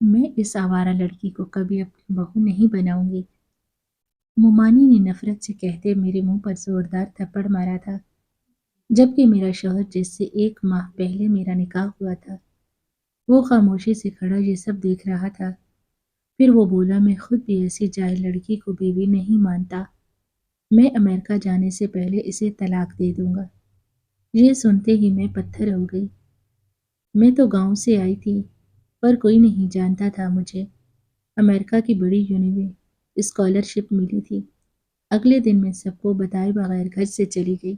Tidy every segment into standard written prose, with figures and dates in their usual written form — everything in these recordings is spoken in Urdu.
میں اس آوارہ لڑکی کو کبھی اپنی بہو نہیں بناؤں گی، مومانی نے نفرت سے کہتے میرے منہ پر زوردار تھپڑ مارا تھا، جبکہ میرا شوہر جس سے 1 ماہ پہلے میرا نکاح ہوا تھا وہ خاموشی سے کھڑا یہ سب دیکھ رہا تھا۔ پھر وہ بولا، میں خود بھی ایسی جاہل لڑکی کو بیوی نہیں مانتا، میں امریکہ جانے سے پہلے اسے طلاق دے دوں گا۔ یہ سنتے ہی میں پتھر ہو گئی۔ میں تو گاؤں سے آئی تھی، پر کوئی نہیں جانتا تھا مجھے۔ امریکہ کی بڑی اسکالرشپ ملی تھی۔ اگلے دن میں سب کو بتائے بغیر گھر سے چلی گئی۔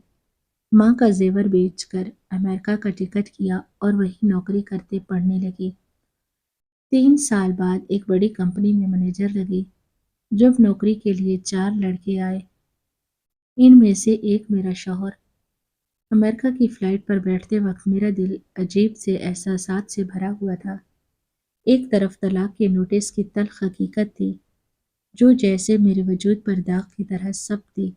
ماں کا زیور بیچ کر امریکہ کا ٹکٹ کیا اور وہی نوکری کرتے پڑھنے لگی۔ 3 سال بعد ایک بڑی کمپنی میں مینیجر لگی۔ جب نوکری کے لیے 4 لڑکے آئے، ان میں سے ایک میرا شوہر۔ امریکہ کی فلائٹ پر بیٹھتے وقت میرا دل عجیب سے احساسات سے بھرا ہوا تھا۔ ایک طرف طلاق کے نوٹس کی تلخ حقیقت تھی جو جیسے میرے وجود پر داغ کی طرح سخت تھی،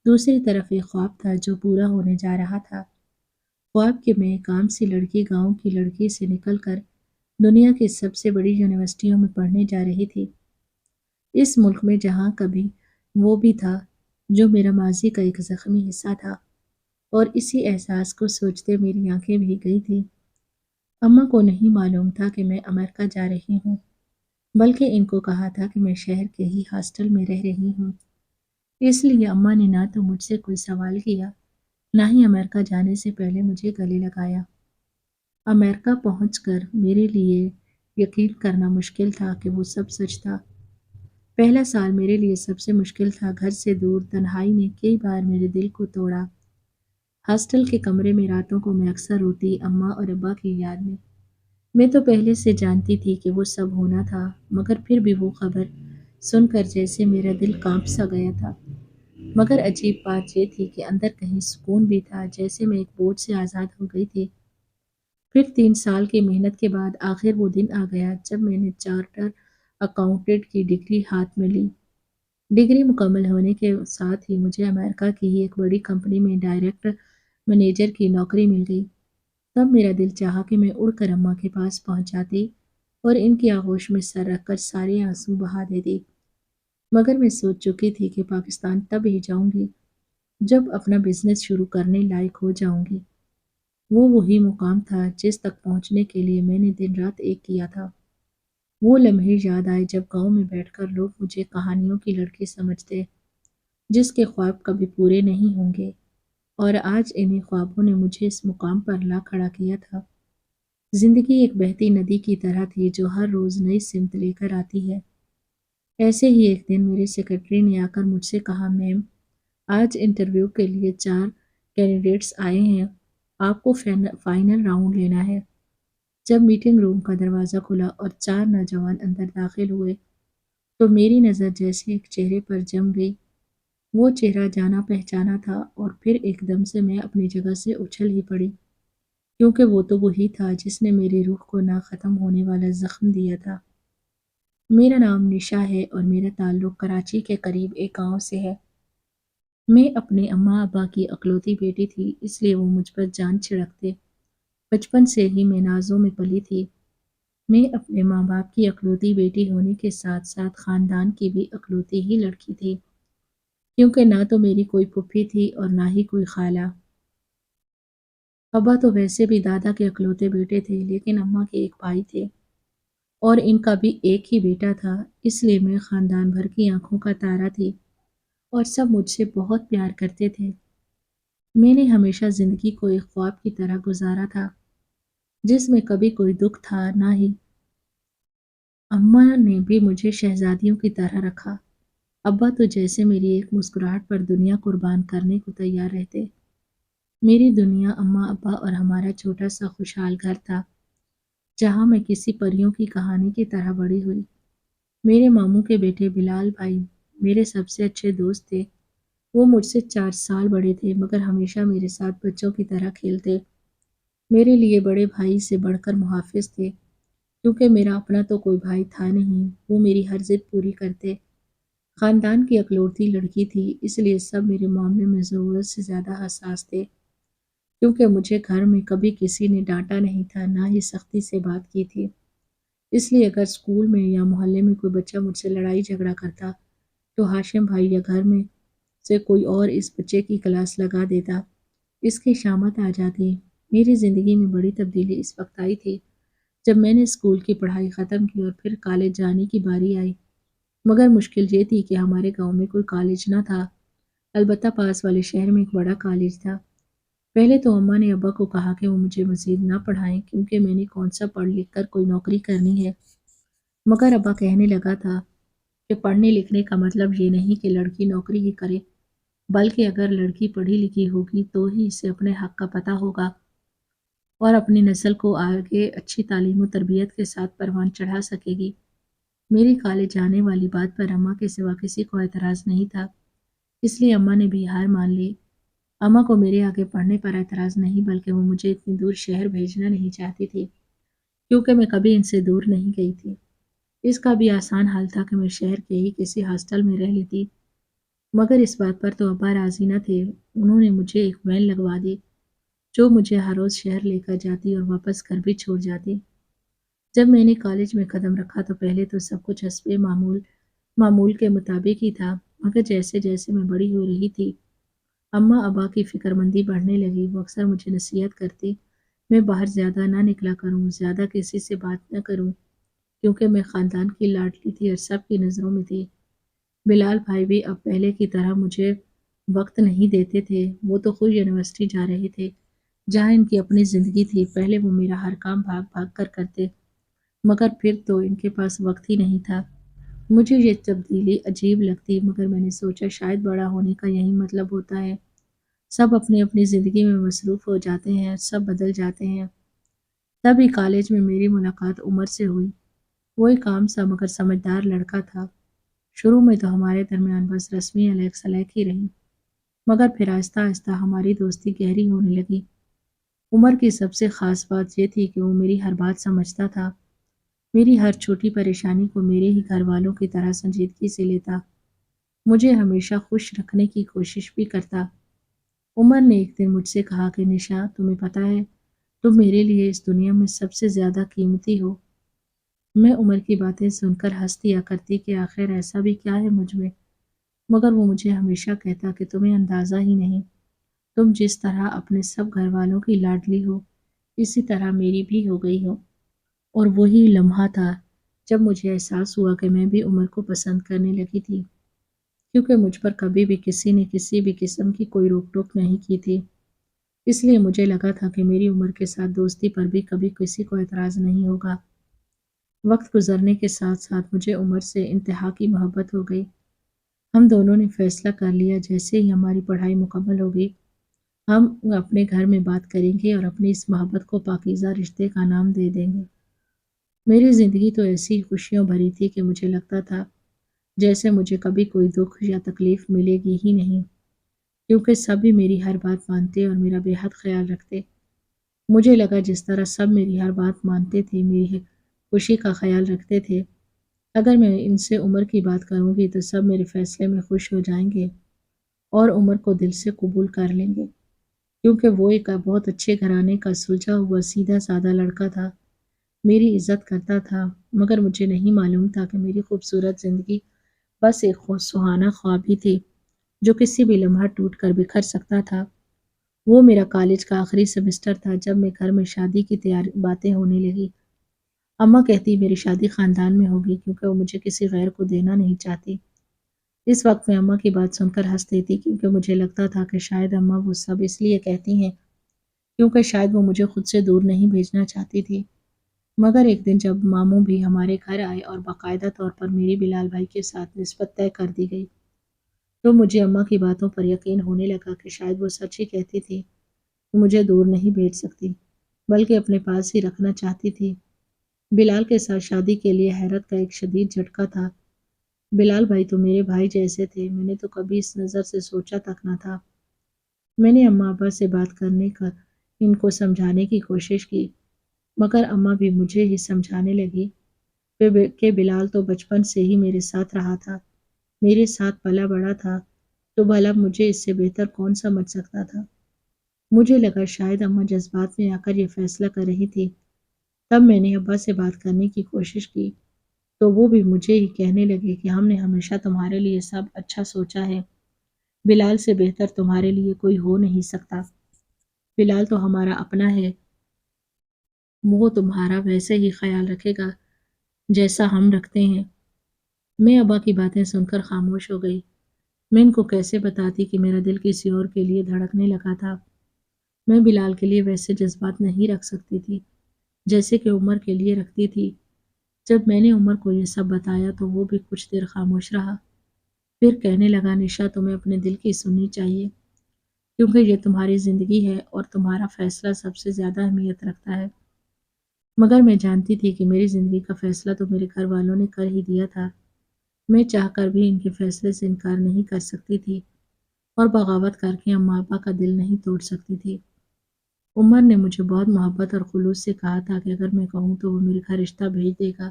دوسری طرف ایک خواب تھا جو پورا ہونے جا رہا تھا۔ خواب کہ میں ایک عام سی لڑکی گاؤں کی لڑکی سے نکل کر دنیا کی سب سے بڑی یونیورسٹیوں میں پڑھنے جا رہی تھی، اس ملک میں جہاں کبھی وہ بھی تھا جو میرا ماضی کا ایک زخمی حصہ تھا، اور اسی احساس کو سوچتے میری آنکھیں بھیگ گئی تھی۔ اماں کو نہیں معلوم تھا کہ میں امریکہ جا رہی ہوں، بلکہ ان کو کہا تھا کہ میں شہر کے ہی ہاسٹل میں رہ رہی ہوں۔ اس لیے اماں نے نہ تو مجھ سے کوئی سوال کیا، نہ ہی امریکہ جانے سے پہلے مجھے گلے لگایا۔ امریکہ پہنچ کر میرے لیے یقین کرنا مشکل تھا کہ وہ سب سچ تھا۔ پہلا سال میرے لیے سب سے مشکل تھا۔ گھر سے دور تنہائی نے کئی بار میرے دل کو توڑا۔ ہاسٹل کے کمرے میں راتوں کو میں اکثر روتی، اماں اور ابا کی یاد میں۔ میں تو پہلے سے جانتی تھی کہ وہ سب ہونا تھا، مگر پھر بھی وہ خبر سن کر جیسے میرا دل کانپ سا گیا تھا۔ مگر عجیب بات یہ تھی کہ اندر کہیں سکون بھی تھا، جیسے میں ایک بوجھ سے آزاد ہو گئی تھی۔ پھر 3 سال کی محنت کے بعد آخر وہ دن آ گیا جب میں نے چارٹر اکاؤنٹنٹ کی ڈگری ہاتھ میں لی۔ ڈگری مکمل ہونے کے ساتھ ہی مجھے امریکہ کی ہی ایک بڑی کمپنی میں ڈائریکٹر مینیجر کی نوکری مل گئی۔ تب میرا دل چاہا کہ میں اڑ کر اماں کے پاس پہنچ جاتی اور ان کی آغوش میں سر رکھ کر سارے آنسو بہا دیتی، مگر میں سوچ چکی تھی کہ پاکستان تب ہی جاؤں گی جب اپنا بزنس شروع کرنے لائق ہو جاؤں گی۔ وہ وہی مقام تھا جس تک پہنچنے کے لیے میں نے دن رات ایک کیا تھا۔ وہ لمحے یاد آئے جب گاؤں میں بیٹھ کر لوگ مجھے کہانیوں کی لڑکی سمجھتے، جس کے خواب کبھی پورے نہیں ہوں گے، اور آج انہیں خوابوں نے مجھے اس مقام پر لا کھڑا کیا تھا۔ زندگی ایک بہتی ندی کی طرح تھی جو ہر روز نئی سمت لے کر آتی ہے۔ ایسے ہی ایک دن میری سیکرٹری نے آ کر مجھ سے کہا، میم، آج انٹرویو کے لیے 4 کینڈیڈیٹس آئے ہیں، آپ کو فائنل راؤنڈ لینا ہے۔ جب میٹنگ روم کا دروازہ کھلا اور 4 نوجوان اندر داخل ہوئے تو میری نظر جیسے ایک چہرے پر جم گئی۔ وہ چہرہ جانا پہچانا تھا، اور پھر ایک دم سے میں اپنی جگہ سے اچھل ہی پڑی، کیونکہ وہ تو وہی تھا جس نے میری روح کو نہ ختم ہونے والا زخم دیا تھا۔ میرا نام نشا ہے اور میرا تعلق کراچی کے قریب ایک گاؤں سے ہے۔ میں اپنے اماں ابا کی اکلوتی بیٹی تھی، اس لیے وہ مجھ پر جان چھڑکتے۔ بچپن سے ہی میں نازوں میں پلی تھی۔ میں اپنے ماں باپ کی اکلوتی بیٹی ہونے کے ساتھ ساتھ خاندان کی بھی اکلوتی ہی لڑکی تھی، کیونکہ نہ تو میری کوئی پھوپھی تھی اور نہ ہی کوئی خالہ۔ ابا تو ویسے بھی دادا کے اکلوتے بیٹے تھے، لیکن اماں کے ایک بھائی تھے اور ان کا بھی ایک ہی بیٹا تھا، اس لیے میں خاندان بھر کی آنکھوں کا تارا تھی اور سب مجھ سے بہت پیار کرتے تھے۔ میں نے ہمیشہ زندگی کو ایک خواب کی طرح گزارا تھا جس میں کبھی کوئی دکھ تھا نہ ہی۔ اماں نے بھی مجھے شہزادیوں کی طرح رکھا۔ ابا تو جیسے میری ایک مسکراہٹ پر دنیا قربان کرنے کو تیار رہتے۔ میری دنیا اماں ابا اور ہمارا چھوٹا سا خوشحال گھر تھا، جہاں میں کسی پریوں کی کہانی کی طرح بڑی ہوئی۔ میرے ماموں کے بیٹے بلال بھائی میرے سب سے اچھے دوست تھے۔ وہ مجھ سے 4 سال بڑے تھے، مگر ہمیشہ میرے ساتھ بچوں کی طرح کھیلتے۔ میرے لیے بڑے بھائی سے بڑھ کر محافظ تھے، کیونکہ میرا اپنا تو کوئی بھائی تھا نہیں۔ وہ میری ہر ضد پوری کرتے۔ خاندان کی اکلوتی لڑکی تھی، اس لیے سب میرے معاملے میں ضرورت سے زیادہ حساس تھے، کیونکہ مجھے گھر میں کبھی کسی نے ڈانٹا نہیں تھا، نہ ہی سختی سے بات کی تھی۔ اس لیے اگر اسکول میں یا محلے میں کوئی بچہ مجھ سے لڑائی جھگڑا کرتا تو ہاشم بھائی یا گھر میں سے کوئی اور اس بچے کی کلاس لگا دیتا۔ اس کی شامت آ جاتی۔ میری زندگی میں بڑی تبدیلی اس وقت آئی تھی جب میں نے اسکول کی پڑھائی ختم کی اور پھر کالج جانے کی باری آئی۔ مگر مشکل یہ تھی کہ ہمارے گاؤں میں کوئی کالج نہ تھا، البتہ پاس والے شہر میں ایک بڑا کالج تھا۔ پہلے تو اماں نے ابا کو کہا کہ وہ مجھے مزید نہ پڑھائیں کیونکہ میں نے کون سا پڑھ لکھ کر کوئی نوکری کرنی ہے، مگر ابا کہنے لگا تھا کہ پڑھنے لکھنے کا مطلب یہ نہیں کہ لڑکی نوکری ہی کرے، بلکہ اگر لڑکی پڑھی لکھی ہوگی تو ہی اسے اپنے حق کا پتہ ہوگا اور اپنی نسل کو آگے اچھی تعلیم و تربیت کے ساتھ پروان چڑھا سکے گی۔ میری کالج جانے والی بات پر اماں کے سوا کسی کو اعتراض نہیں تھا، اس لیے اماں نے بھی ہار مان لی۔ اماں کو میرے آگے پڑھنے پر اعتراض نہیں بلکہ وہ مجھے اتنی دور شہر بھیجنا نہیں چاہتی تھی کیونکہ میں کبھی ان سے دور نہیں گئی تھی۔ اس کا بھی آسان حال تھا کہ میں شہر کے ہی کسی ہاسٹل میں رہ لیتی، مگر اس بات پر تو ابا راضی نہ تھے۔ انہوں نے مجھے ایک وین لگوا دی جو مجھے ہر روز شہر لے کر جاتی اور واپس گھر بھی چھوڑ جاتی۔ جب میں نے کالج میں قدم رکھا تو پہلے تو سب کچھ حسب معمول کے مطابق ہی تھا، مگر جیسے جیسے میں بڑی ہو رہی تھی اماں ابا کی فکر مندی بڑھنے لگی۔ وہ اکثر مجھے نصیحت کرتی میں باہر زیادہ نہ نکلا کروں، زیادہ کسی سے بات نہ کروں کیونکہ میں خاندان کی لاڈلی تھی اور سب کی نظروں میں تھی۔ بلال بھائی بھی اب پہلے کی طرح مجھے وقت نہیں دیتے تھے، وہ تو خود یونیورسٹی جا رہے تھے جہاں ان کی اپنی زندگی تھی۔ پہلے وہ میرا ہر کام بھاگ بھاگ کر کرتے، مگر پھر تو ان کے پاس وقت ہی نہیں تھا۔ مجھے یہ تبدیلی عجیب لگتی مگر میں نے سوچا شاید بڑا ہونے کا یہی مطلب ہوتا ہے، سب اپنی اپنی زندگی میں مصروف ہو جاتے ہیں، سب بدل جاتے ہیں۔ تبھی کالج میں میری ملاقات عمر سے ہوئی۔ وہ ایک عام سا مگر سمجھدار لڑکا تھا۔ شروع میں تو ہمارے درمیان بس رسمی علیق سلیق ہی رہی، مگر پھر آہستہ آہستہ ہماری دوستی گہری ہونے لگی۔ عمر کی سب سے خاص بات یہ تھی کہ وہ میری ہر بات سمجھتا تھا، میری ہر چھوٹی پریشانی کو میرے ہی گھر والوں کی طرح سنجیدگی سے لیتا، مجھے ہمیشہ خوش رکھنے کی کوشش بھی کرتا۔ عمر نے ایک دن مجھ سے کہا کہ نشا، تمہیں پتہ ہے تم میرے لیے اس دنیا میں سب سے زیادہ قیمتی ہو۔ میں عمر کی باتیں سن کر ہنس دیا کرتی کہ آخر ایسا بھی کیا ہے مجھ میں، مگر وہ مجھے ہمیشہ کہتا کہ تمہیں اندازہ ہی نہیں، تم جس طرح اپنے سب گھر والوں کی لاڈلی ہو اسی طرح میری بھی ہو گئی ہو۔ اور وہی لمحہ تھا جب مجھے احساس ہوا کہ میں بھی عمر کو پسند کرنے لگی تھی، کیونکہ مجھ پر کبھی بھی کسی نے کسی بھی قسم کی کوئی روک ٹوک نہیں کی تھی۔ اس لیے مجھے لگا تھا کہ میری عمر کے ساتھ دوستی پر بھی کبھی کسی کو اعتراض نہیں ہوگا۔ وقت گزرنے کے ساتھ ساتھ مجھے عمر سے انتہا کی محبت ہو گئی۔ ہم دونوں نے فیصلہ کر لیا جیسے ہی ہماری پڑھائی مکمل ہوگی ہم اپنے گھر میں بات کریں گے اور اپنی اس محبت کو پاکیزہ رشتے کا نام دے دیں گے۔ میری زندگی تو ایسی خوشیوں بھری تھی کہ مجھے لگتا تھا جیسے مجھے کبھی کوئی دکھ یا تکلیف ملے گی ہی نہیں، کیونکہ سبھی میری ہر بات مانتے اور میرا بے حد خیال رکھتے۔ مجھے لگا جس طرح سب میری ہر بات مانتے تھے، میری خوشی کا خیال رکھتے تھے، اگر میں ان سے عمر کی بات کروں گی تو سب میرے فیصلے میں خوش ہو جائیں گے اور عمر کو دل سے قبول کر لیں گے، کیونکہ وہ ایک بہت اچھے گھرانے کا سلجھا ہوا سیدھا سادہ لڑکا تھا، میری عزت کرتا تھا۔ مگر مجھے نہیں معلوم تھا کہ میری خوبصورت زندگی بس ایک سہانا خواب ہی تھی جو کسی بھی لمحہ ٹوٹ کر بکھر سکتا تھا۔ وہ میرا کالج کا آخری سمسٹر تھا جب میں گھر میں شادی کی باتیں ہونے لگی۔ اماں کہتی میری شادی خاندان میں ہوگی کیونکہ وہ مجھے کسی غیر کو دینا نہیں چاہتی۔ اس وقت میں اماں کی بات سن کر ہنس دیتی کیونکہ مجھے لگتا تھا کہ شاید اماں وہ سب اس لیے کہتی ہیں کیونکہ شاید وہ مجھے خود سے دور نہیں بھیجنا چاہتی تھی۔ مگر ایک دن جب ماموں بھی ہمارے گھر آئے اور باقاعدہ طور پر میری بلال بھائی کے ساتھ نسبت طے کر دی گئی تو مجھے اماں کی باتوں پر یقین ہونے لگا کہ شاید وہ سچ ہی کہتی تھی، وہ مجھے دور نہیں بھیج سکتی بلکہ اپنے پاس ہی رکھنا چاہتی تھی۔ بلال کے ساتھ شادی کے لیے حیرت کا ایک شدید جھٹکا تھا۔ بلال بھائی تو میرے بھائی جیسے تھے، میں نے تو کبھی اس نظر سے سوچا تک نہ تھا۔ میں نے اماں ابا سے بات کرنے کا ان کو سمجھانے کی کوشش کی، مگر اماں بھی مجھے ہی سمجھانے لگی کہ بلال تو بچپن سے ہی میرے ساتھ رہا تھا، میرے ساتھ پلا بڑا تھا، تو بھلا مجھے اس سے بہتر کون سمجھ سکتا تھا۔ مجھے لگا شاید اماں جذبات میں آ کر یہ فیصلہ کر رہی تھی تب میں نے ابا سے بات کرنے کی کوشش کی تو وہ بھی مجھے ہی کہنے لگے کہ ہم نے ہمیشہ تمہارے لیے سب اچھا سوچا ہے، بلال سے بہتر تمہارے لیے کوئی ہو نہیں سکتا، بلال تو ہمارا اپنا ہے، وہ تمہارا ویسے ہی خیال رکھے گا جیسا ہم رکھتے ہیں۔ میں ابا کی باتیں سن کر خاموش ہو گئی۔ میں ان کو کیسے بتاتی کہ میرا دل کسی اور کے لیے دھڑکنے لگا تھا۔ میں بلال کے لیے ویسے جذبات نہیں رکھ سکتی تھی جیسے کہ عمر کے لیے رکھتی تھی۔ جب میں نے عمر کو یہ سب بتایا تو وہ بھی کچھ دیر خاموش رہا، پھر کہنے لگا نشا تمہیں اپنے دل کی سننی چاہیے کیونکہ یہ تمہاری زندگی ہے اور تمہارا فیصلہ سب سے زیادہ اہمیت رکھتا ہے۔ مگر میں جانتی تھی کہ میری زندگی کا فیصلہ تو میرے گھر والوں نے کر ہی دیا تھا، میں چاہ کر بھی ان کے فیصلے سے انکار نہیں کر سکتی تھی اور بغاوت کر کے اماں ابا کا دل نہیں توڑ سکتی تھی۔ عمر نے مجھے بہت محبت اور خلوص سے کہا تھا کہ اگر میں کہوں تو وہ میرے گھر رشتہ بھیج دے گا،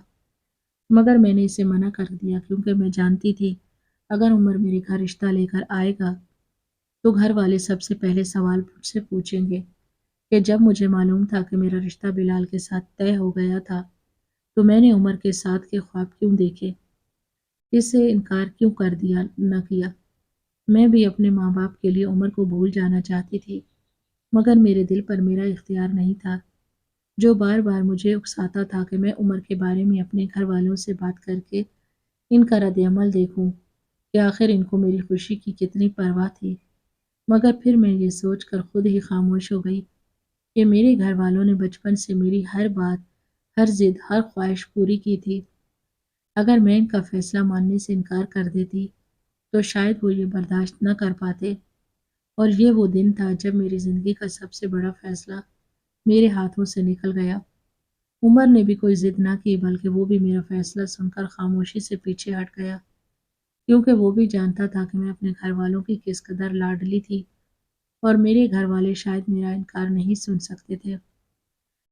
مگر میں نے اسے منع کر دیا کیونکہ میں جانتی تھی اگر عمر میرے گھر رشتہ لے کر آئے گا تو گھر والے سب سے پہلے سوال مجھ سے پوچھیں گے کہ جب مجھے معلوم تھا کہ میرا رشتہ بلال کے ساتھ طے ہو گیا تھا تو میں نے عمر کے ساتھ کے خواب کیوں دیکھے، اس سے انکار کیوں کر دیا نہ کیا۔ میں بھی اپنے ماں باپ کے لیے عمر کو بھول جانا چاہتی تھی مگر میرے دل پر میرا اختیار نہیں تھا جو بار بار مجھے اکساتا تھا کہ میں عمر کے بارے میں اپنے گھر والوں سے بات کر کے ان کا رد عمل دیکھوں کہ آخر ان کو میری خوشی کی کتنی پرواہ تھی۔ مگر پھر میں یہ سوچ کر خود ہی خاموش ہو گئی کہ میرے گھر والوں نے بچپن سے میری ہر بات، ہر ضد، ہر خواہش پوری کی تھی۔ اگر میں ان کا فیصلہ ماننے سے انکار کر دیتی تو شاید وہ یہ برداشت نہ کر پاتے اور یہ وہ دن تھا جب میری زندگی کا سب سے بڑا فیصلہ میرے ہاتھوں سے نکل گیا۔ عمر نے بھی کوئی ضد نہ کی بلکہ وہ بھی میرا فیصلہ سن کر خاموشی سے پیچھے ہٹ گیا کیونکہ وہ بھی جانتا تھا کہ میں اپنے گھر والوں کی کس قدر لاڈلی تھی اور میرے گھر والے شاید میرا انکار نہیں سن سکتے تھے۔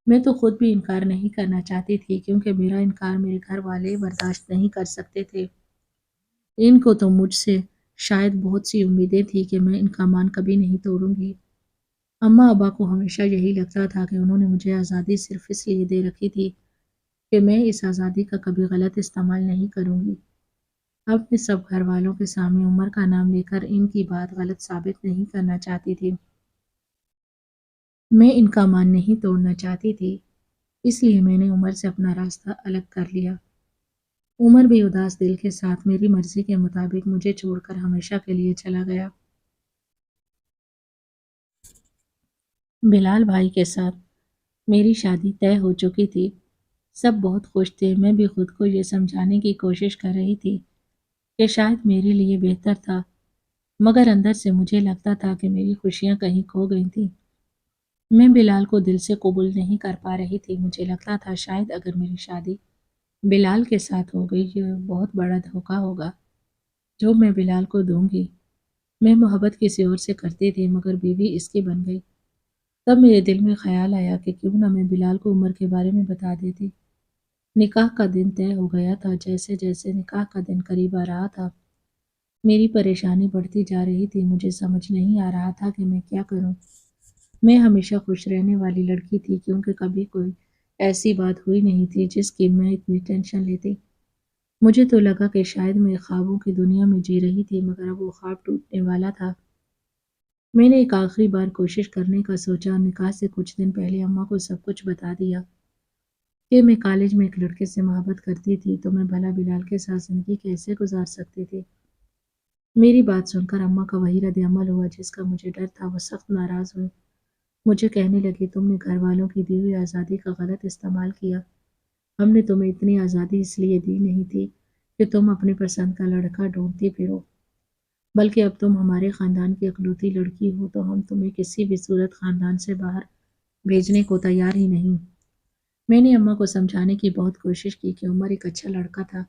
میں تو خود بھی انکار نہیں کرنا چاہتی تھی کیونکہ میرا انکار میرے گھر والے برداشت نہیں کر سکتے تھے۔ ان کو تو مجھ سے شاید بہت سی امیدیں تھی کہ میں ان کا مان کبھی نہیں توڑوں گی۔ اماں ابا کو ہمیشہ یہی لگتا تھا کہ انہوں نے مجھے آزادی صرف اس لیے دے رکھی تھی کہ میں اس آزادی کا کبھی غلط استعمال نہیں کروں گی۔ اب میں سب گھر والوں کے سامنے عمر کا نام لے کر ان کی بات غلط ثابت نہیں کرنا چاہتی تھی۔ میں ان کا مان نہیں توڑنا چاہتی تھی، اس لیے میں نے عمر سے اپنا راستہ الگ کر لیا۔ عمر بھی اداس دل کے ساتھ میری مرضی کے مطابق مجھے چھوڑ کر ہمیشہ کے لیے چلا گیا۔ بلال بھائی کے ساتھ میری شادی طے ہو چکی تھی، سب بہت خوش تھے۔ میں بھی خود کو یہ سمجھانے کی کوشش کر رہی تھی کہ شاید میرے لیے بہتر تھا، مگر اندر سے مجھے لگتا تھا کہ میری خوشیاں کہیں کھو گئی تھیں۔ میں بلال کو دل سے قبول نہیں کر پا رہی تھی، مجھے لگتا تھا شاید اگر میری شادی بلال کے ساتھ ہو گئی یہ بہت بڑا دھوکا ہوگا جو میں بلال کو دوں گی۔ میں محبت کسی اور سے کرتی تھی مگر بیوی اس کی بن گئی۔ تب میرے دل میں خیال آیا کہ کیوں نہ میں بلال کو عمر کے بارے میں بتا دیتی۔ نکاح کا دن طے ہو گیا تھا، جیسے جیسے نکاح کا دن قریب آ رہا تھا میری پریشانی بڑھتی جا رہی تھی، مجھے سمجھ نہیں آ رہا تھا کہ میں کیا کروں۔ میں ہمیشہ خوش رہنے والی لڑکی تھی کیونکہ کبھی کوئی ایسی بات ہوئی نہیں تھی جس کی میں اتنی ٹینشن لیتی۔ مجھے تو لگا کہ شاید میں خوابوں کی دنیا میں جی رہی تھی مگر اب وہ خواب ٹوٹنے والا تھا۔ میں نے ایک آخری بار کوشش کرنے کا سوچا اور نکاح سے کچھ دن پہلے اماں کو سب کچھ بتا دیا کہ میں کالج میں ایک لڑکے سے محبت کرتی تھی تو میں بھلا بلال کے ساتھ زندگی کیسے گزار سکتی تھی۔ میری بات سن کر اماں کا وہی رد عمل ہوا جس کا مجھے ڈر تھا، وہ سخت ناراض ہوئی، مجھے کہنے لگی تم نے گھر والوں کی دی ہوئی آزادی کا غلط استعمال کیا، ہم نے تمہیں اتنی آزادی اس لیے دی نہیں تھی کہ تم اپنی پسند کا لڑکا ڈھونڈتی پھرو، بلکہ اب تم ہمارے خاندان کی اکلوتی لڑکی ہو تو ہم تمہیں کسی بھی صورت خاندان سے باہر بھیجنے کو تیار ہی نہیں۔ میں نے اماں کو سمجھانے کی بہت کوشش کی کہ عمر ایک اچھا لڑکا تھا،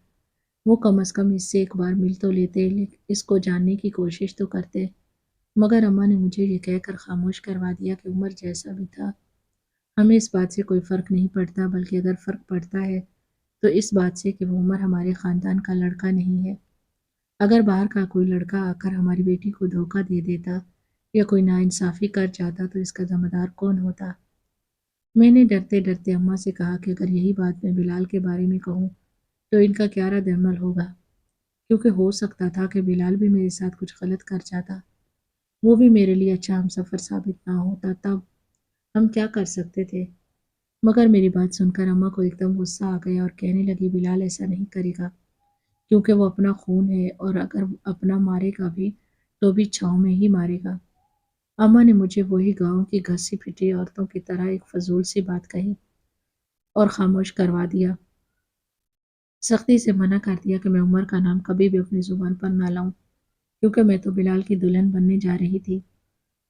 وہ کم از کم اس سے ایک بار مل تو لیتے، اس کو جاننے کی کوشش تو کرتے، مگر اماں نے مجھے یہ کہہ کر خاموش کروا دیا کہ عمر جیسا بھی تھا ہمیں اس بات سے کوئی فرق نہیں پڑتا، بلکہ اگر فرق پڑتا ہے تو اس بات سے کہ وہ عمر ہمارے خاندان کا لڑکا نہیں ہے۔ اگر باہر کا کوئی لڑکا آ کر ہماری بیٹی کو دھوکہ دے دیتا یا کوئی ناانصافی کر جاتا تو اس کا ذمہ دار کون ہوتا؟ میں نے ڈرتے ڈرتے اماں سے کہا کہ اگر یہی بات میں بلال کے بارے میں کہوں تو ان کا کیا رد عمل ہوگا، کیونکہ ہو سکتا تھا کہ بلال بھی میرے ساتھ کچھ غلط کر جاتا، وہ بھی میرے لیے اچھا ہم سفر ثابت نہ ہوتا، تب ہم کیا کر سکتے تھے؟ مگر میری بات سن کر اماں کو ایک دم غصہ آ گیا اور کہنے لگی بلال ایسا نہیں کرے گا، کیونکہ وہ اپنا خون ہے اور اگر اپنا مارے گا بھی تو بھی چھاؤں میں ہی مارے گا۔ اماں نے مجھے وہی گاؤں کی گھسی پٹی عورتوں کی طرح ایک فضول سی بات کہی اور خاموش کروا دیا، سختی سے منع کر دیا کہ میں عمر کا نام کبھی بھی اپنی زبان پر نہ لاؤں، کیونکہ میں تو بلال کی دلہن بننے جا رہی تھی۔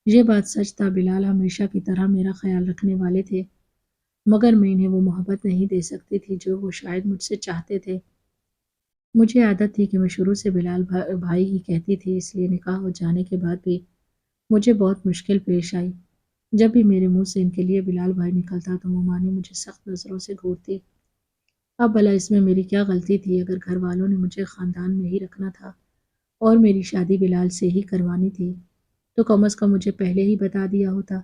یہ بات سچ تھا، بلال ہمیشہ کی طرح میرا خیال رکھنے والے تھے، مگر میں انہیں وہ محبت نہیں دے سکتی تھی جو وہ شاید مجھ سے چاہتے تھے۔ مجھے عادت تھی کہ میں شروع سے بلال بھائی ہی کہتی تھی، اس لیے نکاح ہو جانے کے بعد بھی مجھے بہت مشکل پیش آئی۔ جب بھی میرے منہ سے ان کے لیے بلال بھائی نکلتا تو ممانی مجھے سخت نظروں سے گھورتی۔ اب بھلا اس میں میری کیا غلطی تھی؟ اگر گھر والوں نے مجھے خاندان میں ہی رکھنا تھا اور میری شادی بلال سے ہی کروانی تھی تو کم از کم مجھے پہلے ہی بتا دیا ہوتا،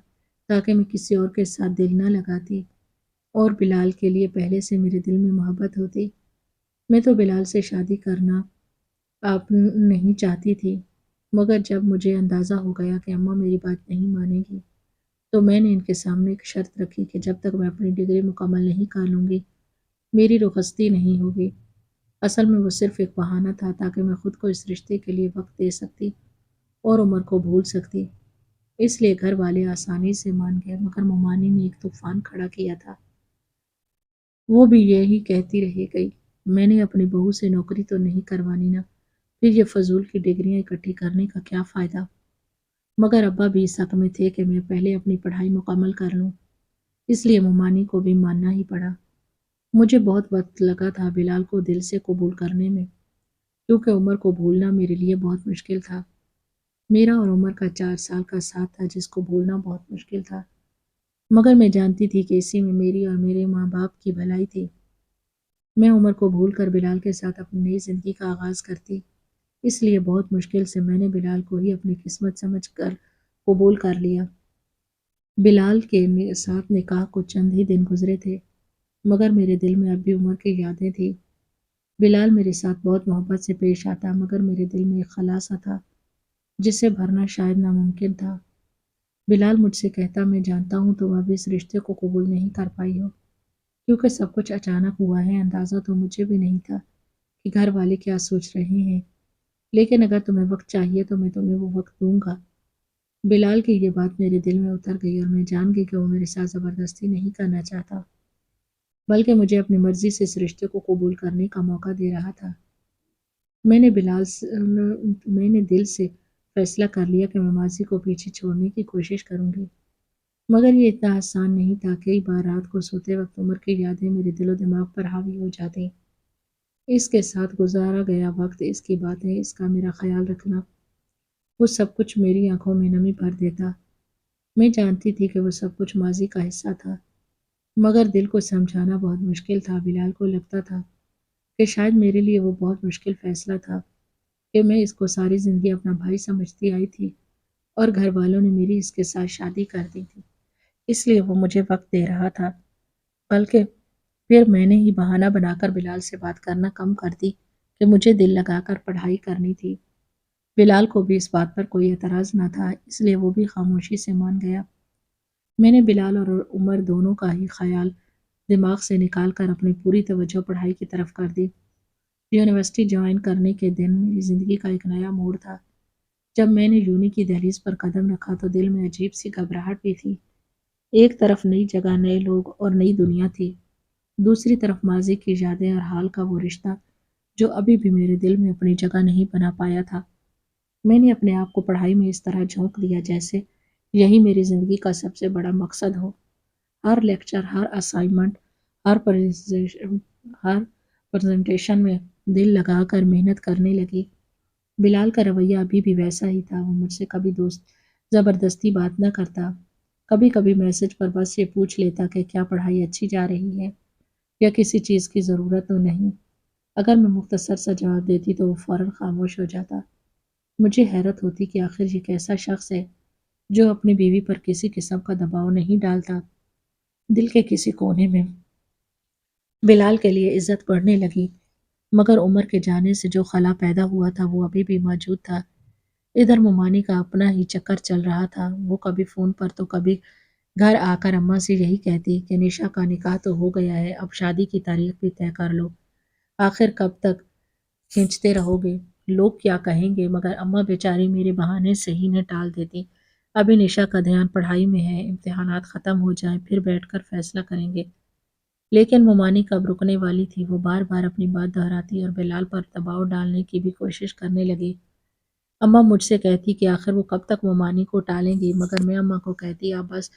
تاکہ میں کسی اور کے ساتھ دل نہ لگاتی، اور بلال کے لیے پہلے سے میرے دل میں محبت ہوتی۔ میں تو بلال سے شادی کرنا آپ نہیں چاہتی تھی، مگر جب مجھے اندازہ ہو گیا کہ اماں میری بات نہیں مانے گی تو میں نے ان کے سامنے ایک شرط رکھی کہ جب تک میں اپنی ڈگری مکمل نہیں کر لوں گی میری رخصتی نہیں ہوگی۔ اصل میں وہ صرف ایک بہانہ تھا تاکہ میں خود کو اس رشتے کے لیے وقت دے سکتی اور عمر کو بھول سکتی۔ اس لیے گھر والے آسانی سے مان گئے، مگر ممانی نے ایک طوفان کھڑا کیا تھا۔ وہ بھی یہی کہتی رہ گئی، میں نے اپنی بہو سے نوکری تو نہیں کروانی نا، پھر یہ فضول کی ڈگریاں اکٹھی کرنے کا کیا فائدہ؟ مگر ابا بھی اس حق میں تھے کہ میں پہلے اپنی پڑھائی مکمل کر لوں، اس لیے ممانی کو بھی ماننا ہی پڑا۔ مجھے بہت وقت لگا تھا بلال کو دل سے قبول کرنے میں، کیونکہ عمر کو بھولنا میرے لیے بہت مشکل تھا۔ میرا اور عمر کا 4 سال کا ساتھ تھا جس کو بھولنا بہت مشکل تھا، مگر میں جانتی تھی کہ اسی میں میری اور میرے ماں باپ کی بھلائی تھی۔ میں عمر کو بھول کر بلال کے ساتھ اپنی نئی زندگی کا آغاز کرتی، اس لیے بہت مشکل سے میں نے بلال کو ہی اپنی قسمت سمجھ کر قبول کر لیا۔ بلال کے ساتھ نکاح کو چند ہی دن گزرے تھے، مگر میرے دل میں اب بھی عمر کی یادیں تھیں۔ بلال میرے ساتھ بہت محبت سے پیش آتا، مگر میرے دل میں ایک خلا سا تھا جسے بھرنا شاید ناممکن تھا۔ بلال مجھ سے کہتا، میں جانتا ہوں تم اب اس رشتے کو قبول نہیں کر پائی ہو، کیونکہ سب کچھ اچانک ہوا ہے، اندازہ تو مجھے بھی نہیں تھا کہ گھر والے کیا سوچ رہے ہیں، لیکن اگر تمہیں وقت چاہیے تو میں تمہیں وہ وقت دوں گا۔ بلال کی یہ بات میرے دل میں اتر گئی اور میں جان گئی کہ وہ میرے ساتھ زبردستی نہیں کرنا چاہتا، بلکہ مجھے اپنی مرضی سے اس رشتے کو قبول کرنے کا موقع دے رہا تھا۔ میں نے دل سے فیصلہ کر لیا کہ میں ماضی کو پیچھے چھوڑنے کی کوشش کروں گی، مگر یہ اتنا آسان نہیں تھا۔ کئی بار رات کو سوتے وقت عمر کی یادیں میرے دل و دماغ پر حاوی ہو جاتی، اس کے ساتھ گزارا گیا وقت، اس کی باتیں، اس کا میرا خیال رکھنا، وہ سب کچھ میری آنکھوں میں نمی بھر دیتا۔ میں جانتی تھی کہ وہ سب کچھ ماضی کا حصہ تھا، مگر دل کو سمجھانا بہت مشکل تھا۔ بلال کو لگتا تھا کہ شاید میرے لیے وہ بہت مشکل فیصلہ تھا کہ میں اس کو ساری زندگی اپنا بھائی سمجھتی آئی تھی اور گھر والوں نے میری اس کے ساتھ شادی کر دی تھی، اس لیے وہ مجھے وقت دے رہا تھا، بلکہ پھر میں نے ہی بہانہ بنا کر بلال سے بات کرنا کم کر دی کہ مجھے دل لگا کر پڑھائی کرنی تھی۔ بلال کو بھی اس بات پر کوئی اعتراض نہ تھا، اس لیے وہ بھی خاموشی سے مان گیا۔ میں نے بلال اور عمر دونوں کا ہی خیال دماغ سے نکال کر اپنی پوری توجہ پڑھائی کی طرف کر دی۔ یونیورسٹی جوائن کرنے کے دن میری زندگی کا ایک نیا موڑ تھا۔ جب میں نے یونی کی دہلیز پر قدم رکھا تو دل میں عجیب سی گھبراہٹ بھی تھی۔ ایک طرف نئی جگہ، نئے لوگ اور نئی دنیا تھی، دوسری طرف ماضی کی یادیں اور حال کا وہ رشتہ جو ابھی بھی میرے دل میں اپنی جگہ نہیں بنا پایا تھا۔ میں نے اپنے آپ کو پڑھائی میں اس طرح جھونک دیا جیسے یہی میری زندگی کا سب سے بڑا مقصد ہو۔ ہر لیکچر، ہر اسائنمنٹ، ہر پریزنٹیشن میں دل لگا کر محنت کرنے لگی۔ بلال کا رویہ ابھی بھی ویسا ہی تھا، وہ مجھ سے کبھی دوست زبردستی بات نہ کرتا، کبھی کبھی میسج پر بس یہ پوچھ لیتا کہ کیا پڑھائی اچھی جا رہی ہے یا کسی چیز کی ضرورت تو نہیں۔ اگر میں مختصر سا جواب دیتی تو وہ فوراً خاموش ہو جاتا۔ مجھے حیرت ہوتی کہ آخر یہ کیسا شخص ہے جو اپنی بیوی پر کسی قسم کا دباؤ نہیں ڈالتا، دل کے کسی کونے میں بلال کے لیے عزت بڑھنے لگی، مگر عمر کے جانے سے جو خلا پیدا ہوا تھا وہ ابھی بھی موجود تھا۔ ادھر ممانی کا اپنا ہی چکر چل رہا تھا، وہ کبھی فون پر تو کبھی گھر آ کر اماں سے یہی کہتی کہ نشا کا نکاح تو ہو گیا ہے، اب شادی کی تاریخ بھی طے کر لو، آخر کب تک کھینچتے رہو گے، لوگ کیا کہیں گے؟ مگر اماں بیچاری میرے بہانے سے ہی نہ ٹال دیتی، ابھی نشا کا دھیان پڑھائی میں ہے، امتحانات ختم ہو جائیں پھر بیٹھ کر فیصلہ کریں گے۔ لیکن ممانی کب رکنے والی تھی، وہ بار بار اپنی بات دہراتی اور بلال پر دباؤ ڈالنے کی بھی کوشش کرنے لگی۔ اماں مجھ سے کہتی کہ آخر وہ کب تک ممانی کو ٹالیں گی، مگر میں اماں کو کہتی آپ بس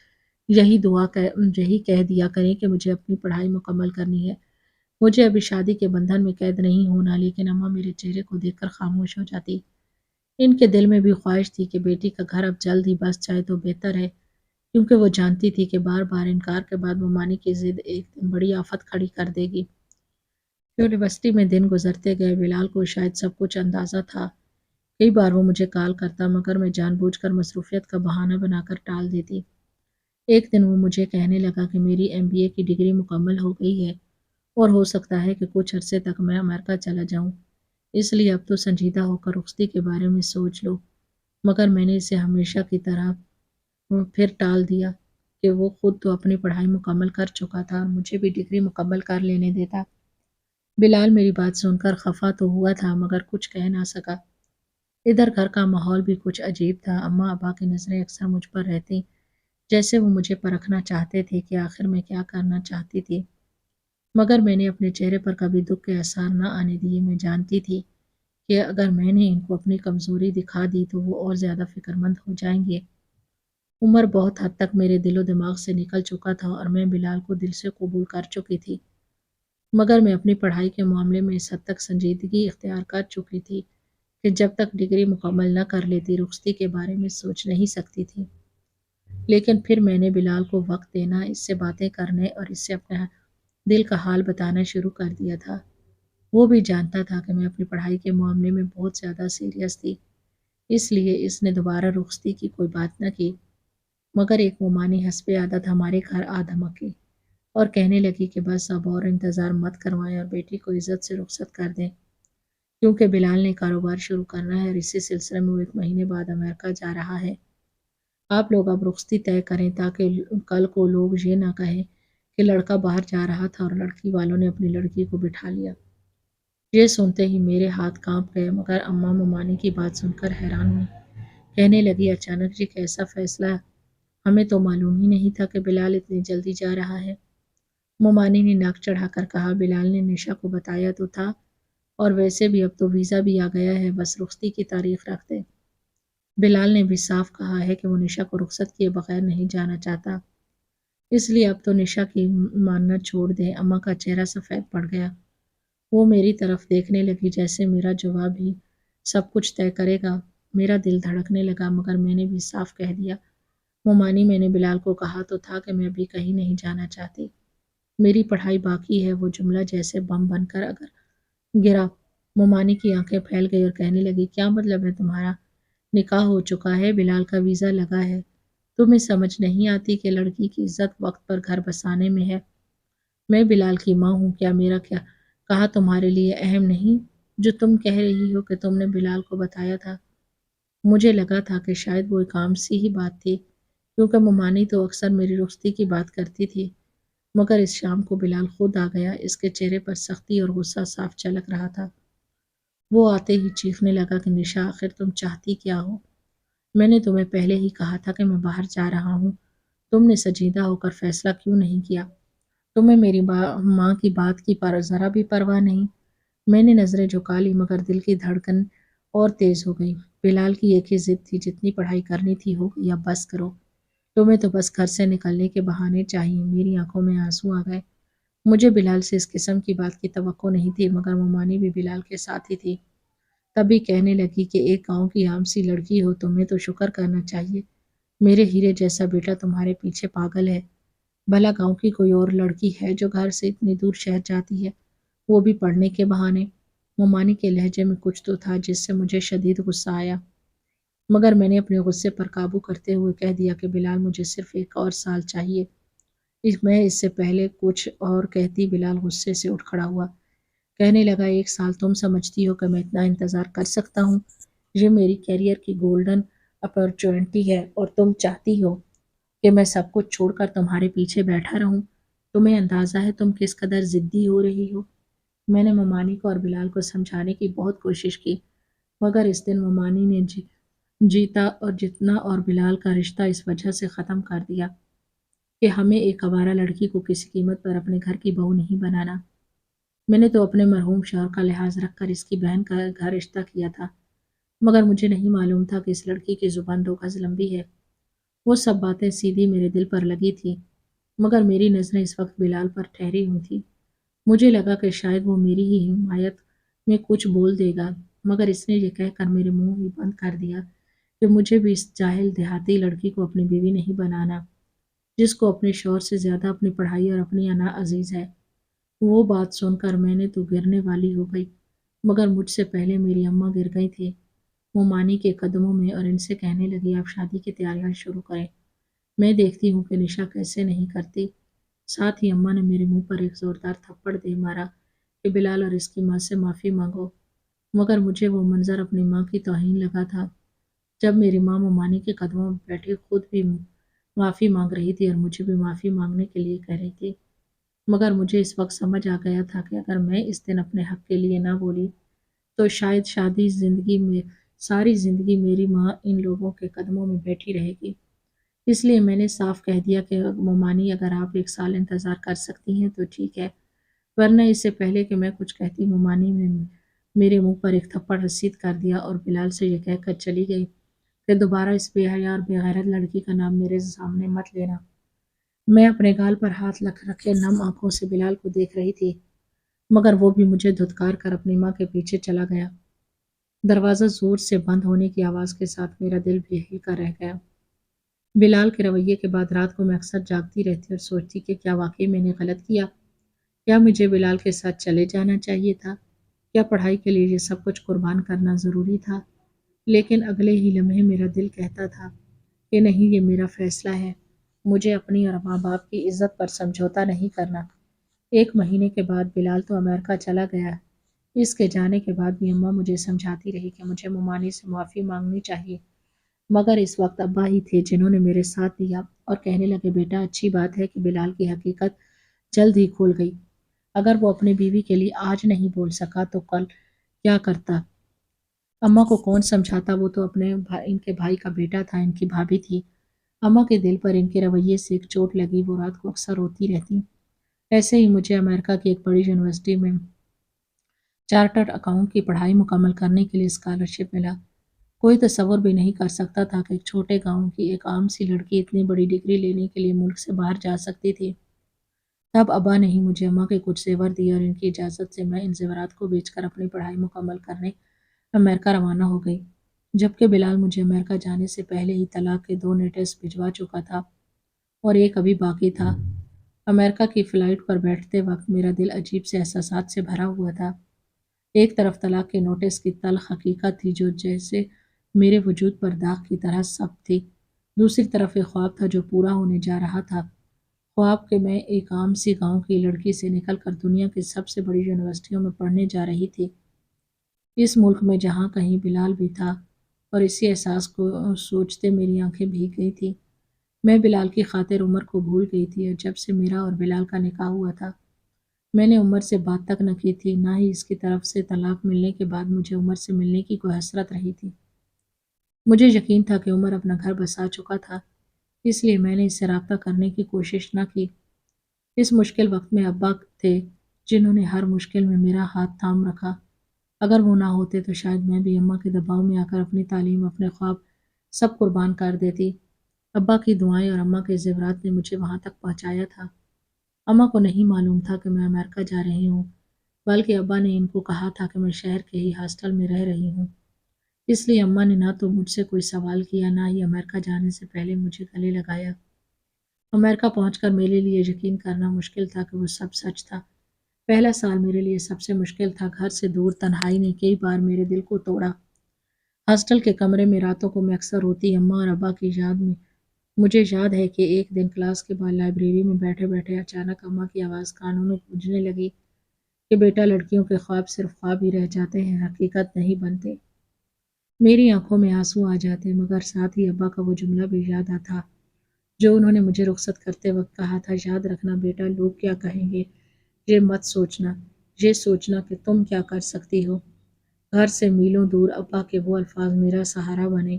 یہی کہہ دیا کریں کہ مجھے اپنی پڑھائی مکمل کرنی ہے، مجھے ابھی شادی کے بندھن میں قید نہیں ہونا، لیکن اماں میرے چہرے کو دیکھ کر خاموش ہو جاتی۔ ان کے دل میں بھی خواہش تھی کہ بیٹی کا گھر اب جلد ہی بس جائے تو بہتر ہے، کیونکہ وہ جانتی تھی کہ بار بار انکار کے بعد ممانی کی ضد ایک دن بڑی آفت کھڑی کر دے گی۔ یونیورسٹی میں دن گزرتے گئے، بلال کو شاید سب کچھ اندازہ تھا، کئی بار وہ مجھے کال کرتا، مگر میں جان بوجھ کر مصروفیت کا بہانہ بنا کر ٹال دیتی۔ ایک دن وہ مجھے کہنے لگا کہ میری MBA کی ڈگری مکمل ہو گئی ہے اور ہو سکتا ہے کہ کچھ عرصے تک میں امریکہ چلا جاؤں، اس لیے اب تو سنجیدہ ہو کر رخصتی کے بارے میں سوچ لو۔ مگر میں نے اسے ہمیشہ کی طرح پھر ٹال دیا کہ وہ خود تو اپنی پڑھائی مکمل کر چکا تھا اور مجھے بھی ڈگری مکمل کر لینے دیتا۔ بلال میری بات سن کر خفا تو ہوا تھا، مگر کچھ کہہ نہ سکا۔ ادھر گھر کا ماحول بھی کچھ عجیب تھا، اماں ابا کی نظریں اکثر مجھ پر رہتی، جیسے وہ مجھے پرکھنا چاہتے تھے کہ آخر میں کیا کرنا چاہتی تھی، مگر میں نے اپنے چہرے پر کبھی دکھ کے آثار نہ آنے دیے۔ میں جانتی تھی کہ اگر میں نے ان کو اپنی کمزوری دکھا دی تو وہ اور زیادہ فکر مند ہو جائیں گے۔ عمر بہت حد تک میرے دل و دماغ سے نکل چکا تھا اور میں بلال کو دل سے قبول کر چکی تھی، مگر میں اپنی پڑھائی کے معاملے میں اس حد تک سنجیدگی اختیار کر چکی تھی کہ جب تک ڈگری مکمل نہ کر لیتی رخصتی کے بارے میں سوچ نہیں سکتی تھی۔ لیکن پھر میں نے بلال کو وقت دینا، اس سے باتیں کرنے اور اس سے اپنا دل کا حال بتانا شروع کر دیا تھا۔ وہ بھی جانتا تھا کہ میں اپنی پڑھائی کے معاملے میں بہت زیادہ سیریس تھی، اس لیے اس نے دوبارہ رخصتی کی کوئی بات نہ کی، مگر ایک ممانی حسب عادت ہمارے گھر آ دھمکی اور کہنے لگی کہ بس اب اور انتظار مت کروائیں اور بیٹی کو عزت سے رخصت کر دیں، کیونکہ بلال نے کاروبار شروع کرنا ہے اور اسی سلسلے میں وہ 1 مہینے بعد امریکہ جا رہا ہے۔ آپ لوگ اب رخصتی طے کریں تاکہ کل کو لوگ یہ نہ کہیں کہ لڑکا باہر جا رہا تھا اور لڑکی والوں نے اپنی لڑکی کو بٹھا لیا۔ یہ سنتے ہی میرے ہاتھ کانپ گئے، مگر اماں ممانی کی بات سن کر حیران ہوئی، کہنے لگی اچانک جی کیسا فیصلہ، ہمیں تو معلوم ہی نہیں تھا کہ بلال اتنی جلدی جا رہا ہے۔ ممانی نے ناک چڑھا کر کہا بلال نے نشا کو بتایا تو تھا، اور ویسے بھی اب تو ویزا بھی آ گیا ہے، بس رخصتی کی تاریخ رکھ دیں۔ بلال نے بھی صاف کہا ہے کہ وہ نشا کو رخصت کیے بغیر نہیں جانا چاہتا، اس لیے اب تو نشا کی ماننا چھوڑ دیں۔ اماں کا چہرہ سفید پڑ گیا، وہ میری طرف دیکھنے لگی جیسے میرا جواب ہی سب کچھ طے کرے گا۔ میرا دل دھڑکنے لگا، مگر میں نے بھی صاف کہہ دیا ممانی میں نے بلال کو کہا تو تھا کہ میں ابھی کہیں نہیں جانا چاہتی، میری پڑھائی باقی ہے۔ وہ جملہ جیسے بم بن کر اگر گرا، ممانی کی آنکھیں پھیل گئی اور کہنے لگی کیا مطلب ہے تمہارا؟ نکاح ہو چکا ہے، بلال کا ویزا لگا ہے، تمہیں سمجھ نہیں آتی کہ لڑکی کی عزت وقت پر گھر بسانے میں ہے؟ میں بلال کی ماں ہوں، کیا میرا کیا کہا تمہارے لیے اہم نہیں؟ جو تم کہہ رہی ہو کہ تم نے بلال کو بتایا تھا، مجھے لگا تھا کہ شاید وہ ایک عام سی ہی بات تھی، کیونکہ ممانی تو اکثر میری رخصتی کی بات کرتی تھی، مگر اس شام کو بلال خود آ گیا، اس کے چہرے پر سختی اور غصہ صاف جھلک رہا تھا۔ وہ آتے ہی چیخنے لگا کہ نشا آخر تم چاہتی کیا ہو؟ میں نے تمہیں پہلے ہی کہا تھا کہ میں باہر جا رہا ہوں، تم نے سنجیدہ ہو کر فیصلہ کیوں نہیں کیا؟ تمہیں میری ماں کی بات کی ذرا بھی پرواہ نہیں؟ میں نے نظریں جھکا لی، مگر دل کی دھڑکن اور تیز ہو گئی۔ بلال کی ایک ہی ضد تھی، جتنی پڑھائی کرنی تھی ہو گئی، اب بس کرو، تمہیں تو بس گھر سے نکلنے کے بہانے چاہیے۔ میری آنکھوں میں آنسو آ گئے، مجھے بلال سے اس قسم کی بات کی توقع نہیں تھی، مگر ممانی بھی بلال کے ساتھ ہی تھی۔ تبھی کہنے لگی کہ ایک گاؤں کی عام سی لڑکی ہو، تمہیں تو شکر کرنا چاہیے، میرے ہیرے جیسا بیٹا تمہارے پیچھے پاگل ہے۔ بھلا گاؤں کی کوئی اور لڑکی ہے جو گھر سے اتنی دور شہر جاتی ہے، وہ بھی پڑھنے کے بہانے؟ ممانی کے لہجے میں کچھ تو تھا جس سے مجھے شدید غصہ آیا، مگر میں نے اپنے غصے پر قابو کرتے ہوئے کہہ دیا کہ بلال مجھے صرف 1 اور سال چاہیے، میں اس سے پہلے کچھ اور کہتی بلال غصے سے اٹھ کھڑا ہوا۔ کہنے لگا، 1 سال تم سمجھتی ہو کہ میں اتنا انتظار کر سکتا ہوں؟ یہ میری کیریئر کی گولڈن اپرچونٹی ہے اور تم چاہتی ہو کہ میں سب کچھ چھوڑ کر تمہارے پیچھے بیٹھا رہوں؟ تمہیں اندازہ ہے تم کس قدر ضدی ہو رہی ہو؟ میں نے ممانی کو اور بلال کو سمجھانے کی بہت کوشش کی، مگر اس دن ممانی نے جیتا اور جتنا اور بلال کا رشتہ اس وجہ سے ختم کر دیا کہ ہمیں ایک آوارہ لڑکی کو کسی قیمت پر اپنے گھر کی بہو نہیں بنانا۔ میں نے تو اپنے مرحوم شوہر کا لحاظ رکھ کر اس کی بہن کا گھر رشتہ کیا تھا، مگر مجھے نہیں معلوم تھا کہ اس لڑکی کی زبان 2 گز لمبی ہے۔ وہ سب باتیں سیدھی میرے دل پر لگی تھی، مگر میری نظریں اس وقت بلال پر ٹھہری ہوئی تھی۔ مجھے لگا کہ شاید وہ میری ہی حمایت میں کچھ بول دے گا، مگر اس نے یہ کہہ کر میرے منہ ہی بند کر دیا کہ مجھے بھی اس جاہل دیہاتی لڑکی کو اپنی بیوی نہیں بنانا، جس کو اپنے شوہر سے زیادہ اپنی پڑھائی اور اپنی انا عزیز ہے۔ وہ بات سن کر میں نے تو گرنے والی ہو گئی، مگر مجھ سے پہلے میری اماں گر گئی تھی ممانی کے قدموں میں اور ان سے کہنے لگی، آپ شادی کی تیاریاں شروع کریں، میں دیکھتی ہوں کہ نشا کیسے نہیں کرتی۔ ساتھ ہی اماں نے میرے منہ پر ایک زوردار تھپڑ دے مارا کہ بلال اور اس کی ماں سے معافی مانگو، مگر مجھے وہ منظر اپنی ماں کی توہین لگا تھا، جب میری ماں ممانی کے قدموں میں بیٹھی خود بھی معافی مانگ رہی تھی اور مجھے بھی معافی مانگنے کے لیے کہہ رہی تھی۔ مگر مجھے اس وقت سمجھ آ گیا تھا کہ اگر میں اس دن اپنے حق کے لیے نہ بولی تو شاید ساری زندگی میری ماں ان لوگوں کے قدموں میں بیٹھی رہے گی۔ اس لیے میں نے صاف کہہ دیا کہ ممانی، اگر آپ 1 سال انتظار کر سکتی ہیں تو ٹھیک ہے، ورنہ اس سے پہلے کہ میں کچھ کہتی ممانی نے میرے منہ پر ایک تھپڑ رسید کر دیا اور بلال سے یہ کہہ کر چلی گئی کہ دوبارہ اس بے حیا اور بے غیرت لڑکی کا نام میرے سامنے مت لینا۔ میں اپنے گال پر ہاتھ رکھے نم آنکھوں سے بلال کو دیکھ رہی تھی، مگر وہ بھی مجھے دھتکار کر اپنی ماں کے پیچھے چلا گیا۔ دروازہ زور سے بند ہونے کی آواز کے ساتھ میرا دل بھی ہلکا رہ گیا۔ بلال کے رویے کے بعد رات کو میں اکثر جاگتی رہتی اور سوچتی کہ کیا واقعی میں نے غلط کیا؟ کیا مجھے بلال کے ساتھ چلے جانا چاہیے تھا؟ کیا پڑھائی کے لیے یہ سب کچھ قربان کرنا ضروری تھا؟ لیکن اگلے ہی لمحے میرا دل کہتا تھا کہ نہیں، یہ میرا فیصلہ ہے، مجھے اپنی اور ماں باپ کی عزت پر سمجھوتا نہیں کرنا۔ 1 مہینے کے بعد بلال تو امریکہ چلا گیا۔ اس کے جانے کے بعد بھی اماں مجھے سمجھاتی رہی کہ مجھے ممانی سے معافی مانگنی چاہیے، مگر اس وقت ابا ہی تھے جنہوں نے میرے ساتھ دیا اور کہنے لگے، بیٹا اچھی بات ہے کہ بلال کی حقیقت جلد ہی کھل گئی۔ اگر وہ اپنی بیوی کے لیے آج نہیں بول سکا تو کل کیا کرتا؟ اماں کو کون سمجھاتا؟ وہ تو ان کے بھائی کا بیٹا تھا، ان کی بھابھی تھی۔ اماں کے دل پر ان کے رویے سے ایک چوٹ لگی، وہ رات کو اکثر روتی رہتی۔ ایسے ہی مجھے امریکہ کی ایک بڑی یونیورسٹی میں چارٹرڈ اکاؤنٹ کی پڑھائی مکمل کرنے کے لیے اسکالرشپ ملا۔ کوئی تصور بھی نہیں کر سکتا تھا کہ ایک چھوٹے گاؤں کی ایک عام سی لڑکی اتنی بڑی ڈگری لینے کے لیے ملک سے باہر جا سکتی تھی۔ تب ابا نے ہی مجھے اماں کے کچھ زیور دیے اور ان کی اجازت سے میں ان زیورات کو بیچ کر اپنی پڑھائی مکمل کرنے امریکہ روانہ ہو گئی، جبکہ بلال مجھے امریکہ جانے سے پہلے ہی طلاق کے 2 نوٹس بھجوا چکا تھا اور ایک ابھی باقی تھا۔ امریکہ کی فلائٹ پر بیٹھتے وقت میرا دل عجیب سے احساسات سے بھرا ہوا تھا۔ ایک طرف طلاق کے نوٹس کی تلخ حقیقت تھی جو جیسے میرے وجود پر داغ کی طرح سخت تھی، دوسری طرف ایک خواب تھا جو پورا ہونے جا رہا تھا، خواب کہ میں ایک عام سی گاؤں کی لڑکی سے نکل کر دنیا کی سب سے بڑی یونیورسٹیوں میں پڑھنے جا رہی تھی، اس ملک میں جہاں کہیں بلال بھی تھا، اور اسی احساس کو سوچتے میری آنکھیں بھیگ گئی تھی۔ میں بلال کی خاطر عمر کو بھول گئی تھی اور جب سے میرا اور بلال کا نکاح ہوا تھا میں نے عمر سے بات تک نہ کی تھی، نہ ہی اس کی طرف سے طلاق ملنے کے بعد مجھے عمر سے ملنے کی کوئی حسرت رہی تھی۔ مجھے یقین تھا کہ عمر اپنا گھر بسا چکا تھا، اس لیے میں نے اس سے رابطہ کرنے کی کوشش نہ کی۔ اس مشکل وقت میں ابا تھے جنہوں نے ہر مشکل میں میرا ہاتھ تھام رکھا، اگر وہ نہ ہوتے تو شاید میں بھی اماں کے دباؤ میں آ کر اپنی تعلیم، اپنے خواب سب قربان کر دیتی۔ ابا کی دعائیں اور اماں کے زیورات نے مجھے وہاں تک پہنچایا تھا۔ اماں کو نہیں معلوم تھا کہ میں امریکہ جا رہی ہوں، بلکہ ابا نے ان کو کہا تھا کہ میں شہر کے ہی ہاسٹل میں رہ رہی ہوں۔ اس لیے اماں نے نہ تو مجھ سے کوئی سوال کیا، نہ ہی امریکہ جانے سے پہلے مجھے گلے لگایا۔ امریکہ پہنچ کر میرے لیے یقین کرنا مشکل تھا کہ وہ سب سچ تھا۔ پہلا سال میرے لیے سب سے مشکل تھا، گھر سے دور تنہائی نے کئی بار میرے دل کو توڑا۔ ہاسٹل کے کمرے میں راتوں کو میں اکثر روتی اماں اور ابا کی یاد میں مجھے یاد ہے کہ ایک دن کلاس کے بعد لائبریری میں بیٹھے بیٹھے اچانک اماں کی آواز کانوں میں گونجنے لگی کہ بیٹا، لڑکیوں کے خواب صرف خواب ہی رہ جاتے ہیں، حقیقت نہیں بنتے۔ میری آنکھوں میں آنسو آ جاتے، مگر ساتھ ہی ابا کا وہ جملہ بھی یاد آتا جو انہوں نے مجھے رخصت کرتے وقت کہا تھا: یاد رکھنا بیٹا، لوگ کیا کہیں گے یہ مت سوچنا، یہ سوچنا کہ تم کیا کر سکتی ہو۔ گھر سے میلوں دور ابا کے وہ الفاظ میرا سہارا بنے،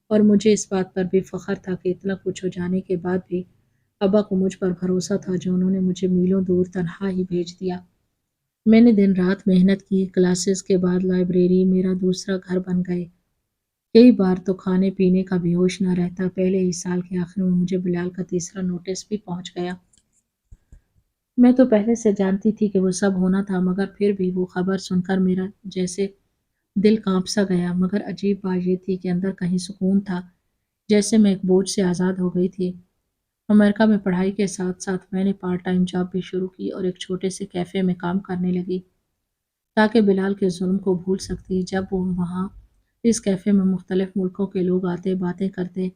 اور مجھے اس بات پر بھی فخر تھا کہ اتنا کچھ ہو جانے کے بعد بھی ابا کو مجھ پر بھروسہ تھا، جو انہوں نے مجھے میلوں دور تنہا ہی بھیج دیا۔ میں نے دن رات محنت کی، کلاسز کے بعد لائبریری میرا دوسرا گھر بن گئے۔ کئی بار تو کھانے پینے کا بھی ہوش نہ رہتا۔ پہلے ہی سال کے آخر میں مجھے بلال کا تیسرا نوٹس بھی پہنچ گیا۔ میں تو پہلے سے جانتی تھی کہ وہ سب ہونا تھا، مگر پھر بھی وہ خبر سن کر میرا جیسے دل کانپ سا گیا۔ مگر عجیب بات یہ تھی کہ اندر کہیں سکون تھا، جیسے میں ایک بوجھ سے آزاد ہو گئی تھی۔ امریکہ میں پڑھائی کے ساتھ ساتھ میں نے پارٹ ٹائم جاب بھی شروع کی اور ایک چھوٹے سے کیفے میں کام کرنے لگی، تاکہ بلال کے ظلم کو بھول سکتی۔ جب وہ وہاں اس کیفے میں مختلف ملکوں کے لوگ آتے، باتیں کرتے،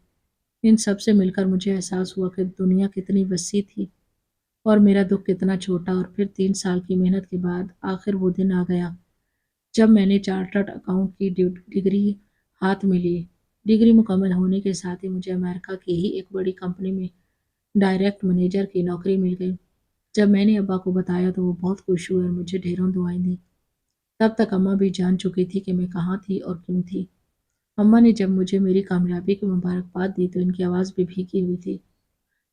ان سب سے مل کر مجھے احساس ہوا کہ دنیا کتنی وسیع تھی اور میرا دکھ کتنا چھوٹا۔ اور پھر 3 سال کی محنت کے بعد آخر وہ دن آ گیا جب میں نے چارٹرڈ اکاؤنٹ کی ڈگری ہاتھ میں لی۔ ڈگری مکمل ہونے کے ساتھ ہی مجھے امریکہ کی ہی ایک بڑی کمپنی میں ڈائریکٹ مینیجر کی نوکری مل گئی۔ جب میں نے ابا کو بتایا تو وہ بہت خوش ہوئے اور مجھے ڈھیروں دعائیں دیں۔ تب تک اماں بھی جان چکی تھی کہ میں کہاں تھی اور کیوں تھی۔ اماں نے جب مجھے میری کامیابی کی مبارکباد دی تو ان کی آواز بھی بھیگی ہوئی تھی۔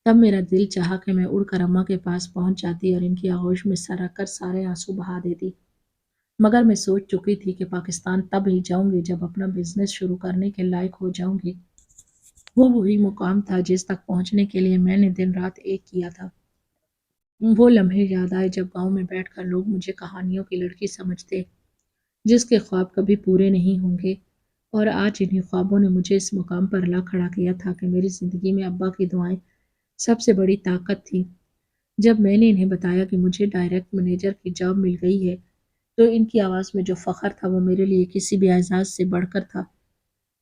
تب میرا دل چاہا کہ میں اڑ کر اماں کے پاس پہنچ جاتی اور ان کی آغوش میں سر رکھ کر سارے آنسو بہا دیتی، مگر میں سوچ چکی تھی کہ پاکستان تب ہی جاؤں گی جب اپنا بزنس شروع کرنے کے لائق ہو جاؤں گی۔ وہ وہی مقام تھا جس تک پہنچنے کے لیے میں نے دن رات ایک کیا تھا۔ وہ لمحے یاد آئے جب گاؤں میں بیٹھ کر لوگ مجھے کہانیوں کی لڑکی سمجھتے، جس کے خواب کبھی پورے نہیں ہوں گے، اور آج انہی خوابوں نے مجھے اس مقام پر لا کھڑا کیا تھا کہ میری زندگی میں ابا کی دعائیں سب سے بڑی طاقت تھی۔ جب میں نے انہیں بتایا کہ مجھے ڈائریکٹ مینیجر کی جاب مل گئی ہے تو ان کی آواز میں جو فخر تھا وہ میرے لیے کسی بھی اعزاز سے بڑھ کر تھا۔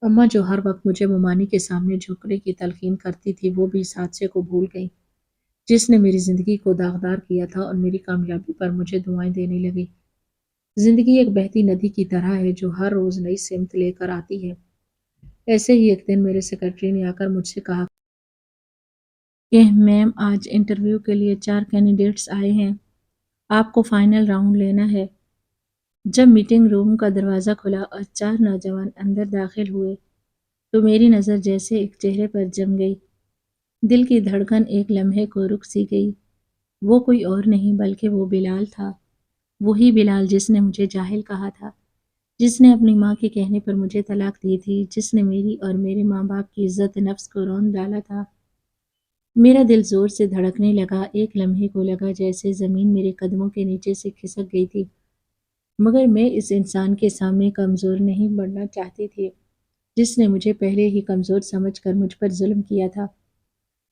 اماں جو ہر وقت مجھے ممانی کے سامنے جھکنے کی تلقین کرتی تھی، وہ بھی اس حادثے کو بھول گئی جس نے میری زندگی کو داغدار کیا تھا اور میری کامیابی پر مجھے دعائیں دینے لگی۔ زندگی ایک بہتی ندی کی طرح ہے جو ہر روز نئی سمت لے کر آتی ہے۔ ایسے ہی ایک دن میرے سیکرٹری نے آ کر مجھ سے کہا کہ میم، آج انٹرویو کے لیے 4 کینڈیڈیٹس آئے ہیں، آپ کو فائنل راؤنڈ لینا ہے۔ جب میٹنگ روم کا دروازہ کھلا اور 4 نوجوان اندر داخل ہوئے تو میری نظر جیسے ایک چہرے پر جم گئی۔ دل کی دھڑکن ایک لمحے کو رک سی گئی۔ وہ کوئی اور نہیں بلکہ وہ بلال تھا، وہی بلال جس نے مجھے جاہل کہا تھا، جس نے اپنی ماں کے کہنے پر مجھے طلاق دی تھی، جس نے میری اور میرے ماں باپ کی عزت نفس کو رون ڈالا تھا۔ میرا دل زور سے دھڑکنے لگا، ایک لمحے کو لگا جیسے زمین میرے قدموں کے نیچے سے کھسک گئی تھی، مگر میں اس انسان کے سامنے کمزور نہیں بننا چاہتی تھی جس نے مجھے پہلے ہی کمزور سمجھ کر مجھ پر ظلم کیا تھا۔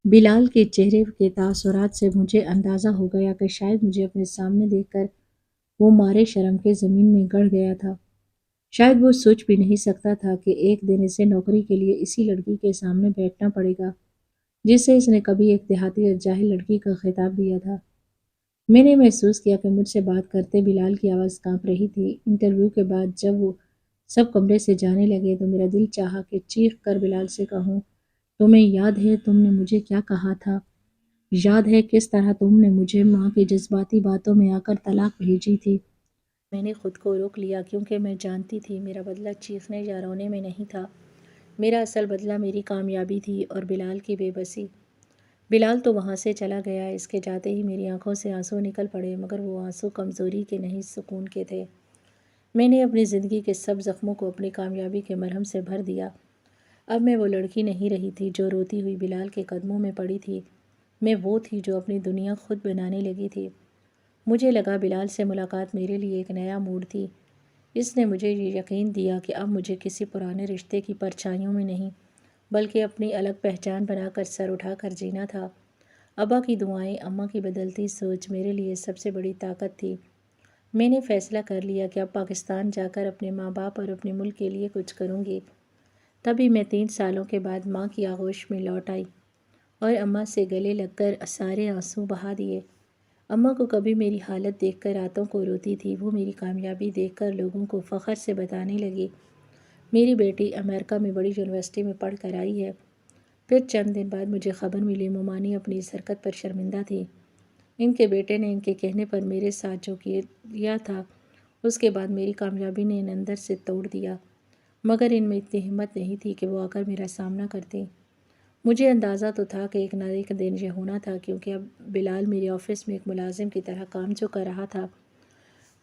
بلال کے چہرے کے تاثرات سے مجھے اندازہ ہو گیا کہ شاید مجھے اپنے سامنے دیکھ کر وہ مارے شرم کے زمین میں گڑ گیا تھا۔ شاید وہ سوچ بھی نہیں سکتا تھا کہ ایک دن اسے نوکری کے لیے اسی لڑکی کے سامنے بیٹھنا پڑے گا جسے اس نے کبھی ایک دیہاتی اور جاہل لڑکی کا خطاب دیا تھا۔ میں نے محسوس کیا کہ مجھ سے بات کرتے بلال کی آواز کانپ رہی تھی۔ انٹرویو کے بعد جب وہ سب کمرے سے جانے لگے تو میرا دل چاہا کہ چیخ کر بلال سے کہوں، تمہیں یاد ہے تم نے مجھے کیا کہا تھا؟ یاد ہے کس طرح تم نے مجھے ماں کی جذباتی باتوں میں آ کر طلاق بھیجی تھی؟ میں نے خود کو روک لیا کیونکہ میں جانتی تھی میرا بدلہ چیخنے یا رونے میں نہیں تھا۔ میرا اصل بدلہ میری کامیابی تھی اور بلال کی بے بسی۔ بلال تو وہاں سے چلا گیا، اس کے جاتے ہی میری آنکھوں سے آنسو نکل پڑے، مگر وہ آنسو کمزوری کے نہیں سکون کے تھے۔ میں نے اپنی زندگی کے سب زخموں کو اپنی کامیابی کے مرہم سے بھر دیا۔ اب میں وہ لڑکی نہیں رہی تھی جو روتی ہوئی بلال کے قدموں میں پڑی تھی، میں وہ تھی جو اپنی دنیا خود بنانے لگی تھی۔ مجھے لگا بلال سے ملاقات میرے لیے ایک نیا موڑ تھی۔ اس نے مجھے یہ یقین دیا کہ اب مجھے کسی پرانے رشتے کی پرچھائیوں میں نہیں بلکہ اپنی الگ پہچان بنا کر سر اٹھا کر جینا تھا۔ ابا کی دعائیں، اماں کی بدلتی سوچ میرے لیے سب سے بڑی طاقت تھی۔ میں نے فیصلہ کر لیا کہ اب پاکستان جا کر اپنے ماں باپ اور اپنے ملک کے لیے کچھ کروں گی۔ تبھی میں 3 سالوں کے بعد ماں کی آغوش میں لوٹ آئی۔ اور اماں سے گلے لگ کر سارے آنسو بہا دیے۔ اماں کو کبھی میری حالت دیکھ کر راتوں کو روتی تھی، وہ میری کامیابی دیکھ کر لوگوں کو فخر سے بتانے لگی، میری بیٹی امریکہ میں بڑی یونیورسٹی میں پڑھ کر آئی ہے۔ پھر چند دن بعد مجھے خبر ملی مومانی اپنی اس حرکت پر شرمندہ تھی۔ ان کے بیٹے نے ان کے کہنے پر میرے ساتھ جو کیا تھا، اس کے بعد میری کامیابی نے ان اندر سے توڑ دیا، مگر ان میں اتنی ہمت نہیں تھی کہ وہ آ کر میرا سامنا کرتی۔ مجھے اندازہ تو تھا کہ ایک نہ ایک دن یہ ہونا تھا، کیونکہ اب بلال میرے آفس میں ایک ملازم کی طرح کام جو کر رہا تھا،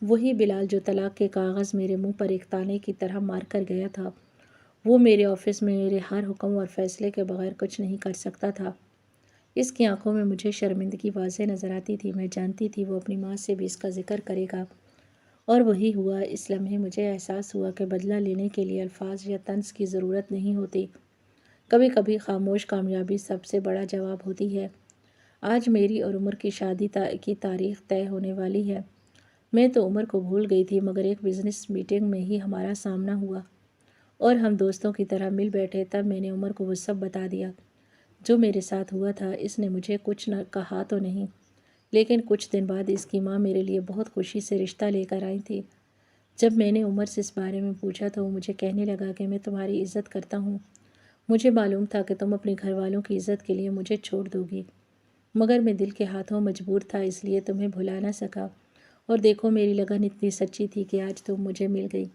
وہی بلال جو طلاق کے کاغذ میرے منہ پر ایک تانے کی طرح مار کر گیا تھا، وہ میرے آفس میں میرے ہر حکم اور فیصلے کے بغیر کچھ نہیں کر سکتا تھا۔ اس کی آنکھوں میں مجھے شرمندگی واضح نظر آتی تھی۔ میں جانتی تھی وہ اپنی ماں سے بھی اس کا ذکر کرے گا، اور وہی ہوا۔ اس لمحے مجھے احساس ہوا کہ بدلہ لینے کے لیے الفاظ یا طنز کی ضرورت نہیں ہوتی، کبھی کبھی خاموش کامیابی سب سے بڑا جواب ہوتی ہے۔ آج میری اور عمر کی شادی کی تاریخ طے ہونے والی ہے۔ میں تو عمر کو بھول گئی تھی، مگر ایک بزنس میٹنگ میں ہی ہمارا سامنا ہوا اور ہم دوستوں کی طرح مل بیٹھے۔ تب میں نے عمر کو وہ سب بتا دیا جو میرے ساتھ ہوا تھا۔ اس نے مجھے کچھ نہ کہا تو نہیں، لیکن کچھ دن بعد اس کی ماں میرے لیے بہت خوشی سے رشتہ لے کر آئی تھی۔ جب میں نے عمر سے اس بارے میں پوچھا تو وہ مجھے کہنے لگا کہ میں تمہاری عزت کرتا ہوں، مجھے معلوم تھا کہ تم اپنے گھر والوں کی عزت کے لیے مجھے چھوڑ دو گی، مگر میں دل کے ہاتھوں مجبور تھا، اس لیے تمہیں بھلا نہ سکا۔ اور دیکھو میری لگن اتنی سچی تھی کہ آج تم مجھے مل گئی۔